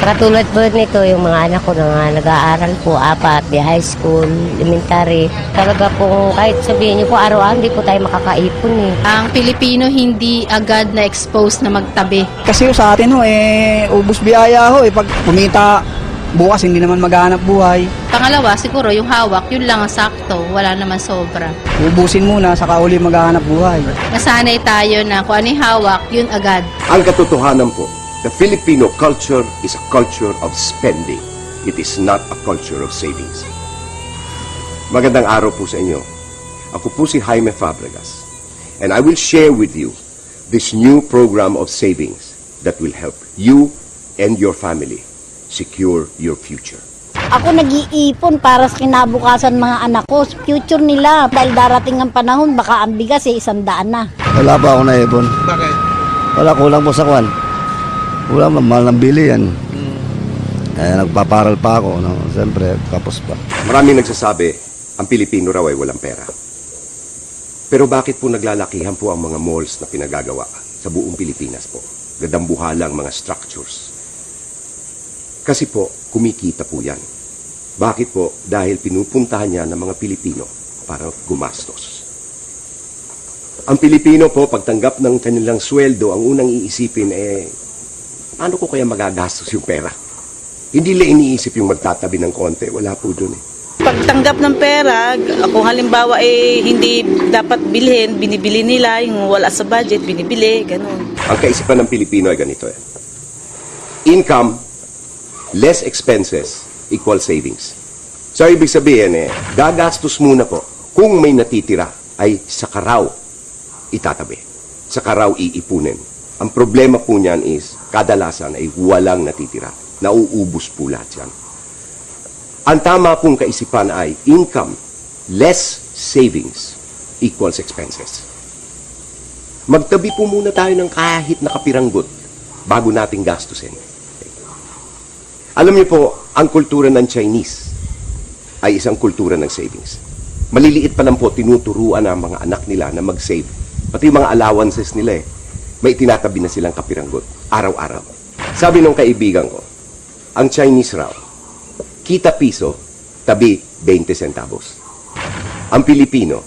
Katulad po nito, yung mga anak ko na nag-aaral po, 4, di high school, elementary. Talaga po, kahit sabihin niyo po, araw-araw hindi po tayo makakaipon eh. Ang Pilipino hindi agad na-expose na magtabi. Kasi sa atin ubus biyaya pag kumita bukas hindi naman maghanap buhay. Pangalawa, siguro yung hawak, yun lang ang sakto, wala naman sobra. Ubusin muna saka uli maghanap buhay. Nasanay tayo na kung ano yung hawak, yun agad. Ang katotohanan po, the Filipino culture is a culture of spending. It is not a culture of savings. Magandang araw po sa inyo. Ako po si Jaime Fabregas. And I will share with you this new program of savings that will help you and your family secure your future. Ako nag-iipon para sa kinabukasan mga anak ko, future nila. Dahil darating ang panahon, baka ang bigas 100 na. Wala pa ako naipon. Bakit? Wala, kulang po sa kwan. Kulang, mahal ng bili yan. Kaya nagpaparal pa ako, no? Siyempre, kapos pa. Maraming nagsasabi, ang Pilipino raw ay walang pera. Pero bakit po naglalakihan po ang mga malls na pinagagawa sa buong Pilipinas po? Gadambuhalang mga structures. Kasi po, kumikita po yan. Bakit po? Dahil pinupuntahan niya ng mga Pilipino para gumastos. Ang Pilipino po, pagtanggap ng kanilang sweldo, ang unang iisipin paano ko kaya magagastos yung pera? Hindi lang iniisip yung magtatabi ng konti. Wala po dun eh. Pagtanggap ng pera, kung halimbawa hindi dapat bilhin, binibili nila, yung wala sa budget, binibili, ganun. Ang kaisipan ng Pilipino ay ganito eh. Income, less expenses, equal savings. So, ibig sabihin gagastos muna po. Kung may natitira, ay saka raw itatabi. Saka raw iipunin. Ang problema po niyan is, kadalasan ay walang natitira. Nauubos po lahat yan. Ang tama pong kaisipan ay income, less savings, equals expenses. Magtabi po muna tayo ng kahit nakapiranggot bago nating gastusin. Alam niyo po, ang kultura ng Chinese ay isang kultura ng savings. Maliliit pa lang po, tinuturuan ang mga anak nila na mag-save. Pati yung mga allowances nila may tinatabi na silang kapiranggot, araw-araw. Sabi nung kaibigan ko, ang Chinese raw, kita piso, tabi 20 centavos. Ang Pilipino,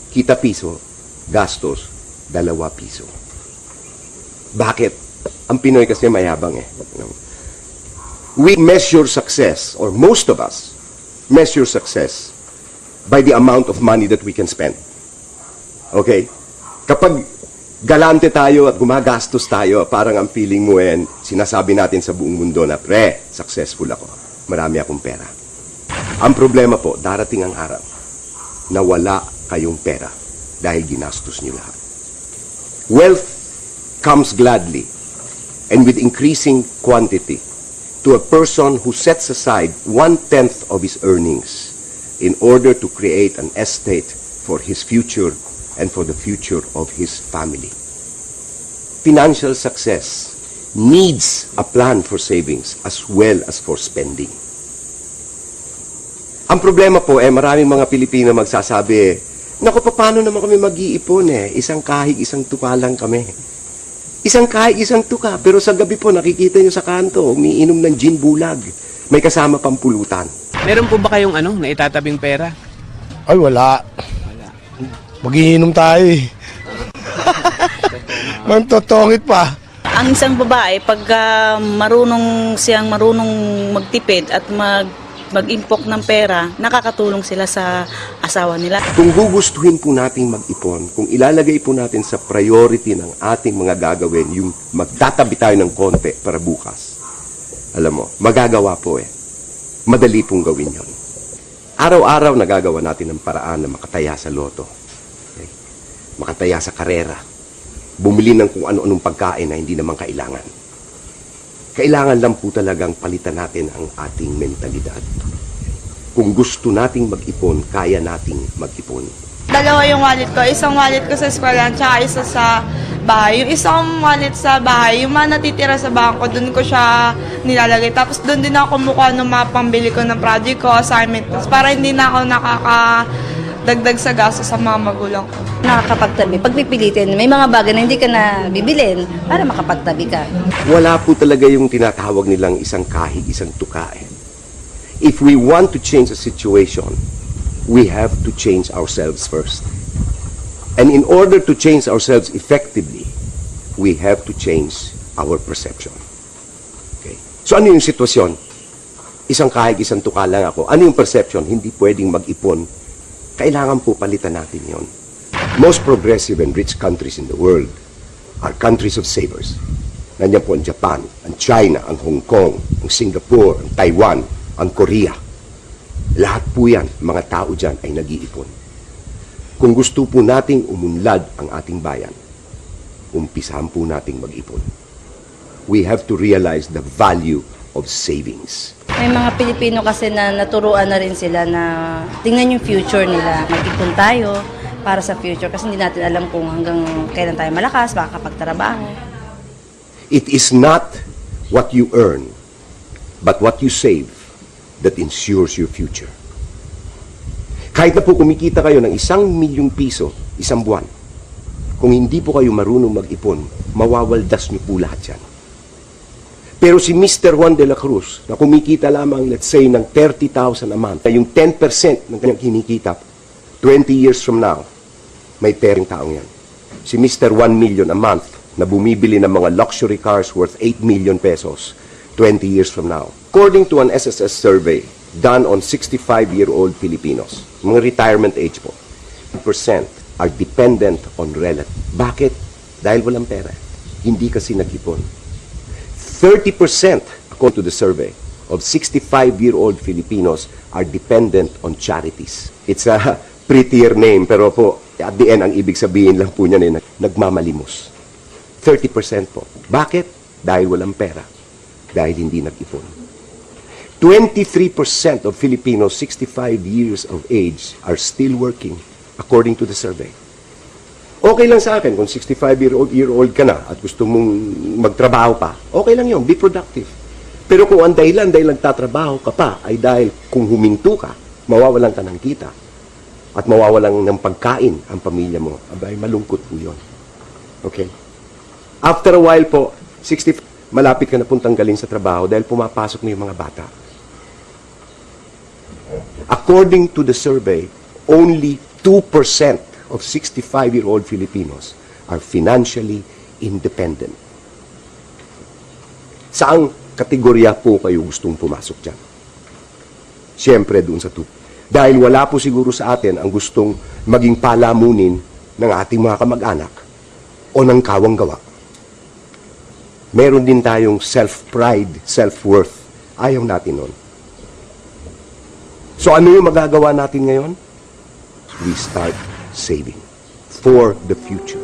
kita piso, gastos 2 piso. Bakit? Ang Pinoy kasi mayabang We measure success, or most of us measure success by the amount of money that we can spend. Okay? Kapag galante tayo at gumagastos tayo, parang ang feeling mo sinasabi natin sa buong mundo na, pre, successful ako. Marami akong pera. Ang problema po, darating ang araw na wala kayong pera dahil ginastos niyo lahat. Wealth comes gladly and with increasing quantity to a person who sets aside 1/10 of his earnings in order to create an estate for his future and for the future of his family. Financial success needs a plan for savings as well as for spending. Ang problema po maraming mga Pilipino magsasabi, naku, paano naman kami mag-iipon isang kahig, isang tuka lang kami. Isang kahig, isang tuka, pero sa gabi po nakikita nyo sa kanto, umiinom ng gin bulag. May kasama pang pulutan. Meron po ba kayong naitatabing pera? Ay, wala. Magiinom tayo Mantotongit pa. Ang isang babae, pag marunong magtipid at mag-impok ng pera, nakakatulong sila sa asawa nila. Kung gugustuhin po nating mag-ipon, kung ilalagay po natin sa priority ng ating mga gagawin, yung magtatabi tayo ng konti para bukas, alam mo, magagawa po Madali pong gawin yon. Araw-araw nagagawa natin ng paraan na makataya sa loto. Okay? Makataya sa karera. Bumili ng kung ano-anong pagkain na hindi naman kailangan. Kailangan lang po talagang palitan natin ang ating mentalidad. Kung gusto nating mag-ipon, kaya nating mag-ipon. Dalawa yung wallet ko. Isang wallet ko sa eskwelahan, tsaka isa sa bahay. Yung isang wallet sa bahay, yung mga natitira sa bangko, doon ko siya nilalagay. Tapos doon din ako kumukuha ng mga pambili ko ng project ko, assignment. Para hindi na ako nakakadagdag sa gasto sa mga magulang ko. Nakakapagtabi. Pagpipilitin, may mga bagay na hindi ka na bibilin para makapagtabi ka. Wala po talaga yung tinatawag nilang isang kahig, isang tuka eh. If we want to change a situation, we have to change ourselves first. And in order to change ourselves effectively, we have to change our perception. Okay? So ano yung sitwasyon? Isang kahig, isang tuka lang ako. Ano yung perception? Hindi pwedeng mag-ipon. Kailangan po palitan natin yon. Most progressive and rich countries in the world are countries of savers. Nandiyan po ang Japan, ang China, ang Hong Kong, ang Singapore, ang Taiwan, ang Korea. Lahat po yan, mga tao dyan ay nag-iipon. Kung gusto po nating umunlad ang ating bayan, umpisahan po nating mag-ipon. We have to realize the value of savings. May mga Pilipino kasi na naturuan na rin sila na tingnan yung future nila. Mag-ipon tayo para sa future kasi hindi natin alam kung hanggang kailan tayo malakas, makakapagtrabaho. It is not what you earn, but what you save that ensures your future. Kahit na po kumikita kayo ng 1,000,000 piso isang buwan, kung hindi po kayo marunong mag-ipon, mawawaldas niyo po lahat yan. Pero si Mr. Juan de la Cruz, na kumikita lamang, let's say, ng 30,000 a month, yung 10% ng kanyang kinikita, 20 years from now, may pering taong yan. Si Mr. 1 million a month, na bumibili ng mga luxury cars worth 8 million pesos, 20 years from now. According to an SSS survey done on 65-year-old Filipinos, mga retirement age po, 10% are dependent on relative. Bakit? Dahil walang pera. Hindi kasi nag-ipon. 30%, according to the survey, of 65-year-old Filipinos are dependent on charities. It's a prettier name, pero po, at the end, ang ibig sabihin lang po niyan ay nagmamalimos. 30% po. Bakit? Dahil walang pera. Dahil hindi nag-ipon. 23% of Filipinos 65 years of age are still working, according to the survey. Okay lang sa akin kung 65-year-old ka na at gusto mong magtrabaho pa. Okay lang yun. Be productive. Pero kung ang dahilan dahil nagtatrabaho ka pa ay dahil kung huminto ka, mawawalan ka ng kita at mawawalan ng pagkain ang pamilya mo, abay, malungkot po yun. Okay? After a while po, 60, malapit ka na pong tanggalin sa trabaho dahil pumapasok na yung mga bata. According to the survey, only 2% of 65-year-old Filipinos are financially independent. Saang kategorya po kayo gustong pumasok dyan? Siyempre, doon sa 2. Dahil wala po siguro sa atin ang gustong maging palamunin ng ating mga kamag-anak o ng kawang gawa. Meron din tayong self-pride, self-worth. Ayaw natin nun. So ano yung magagawa natin ngayon? We start saving for the future.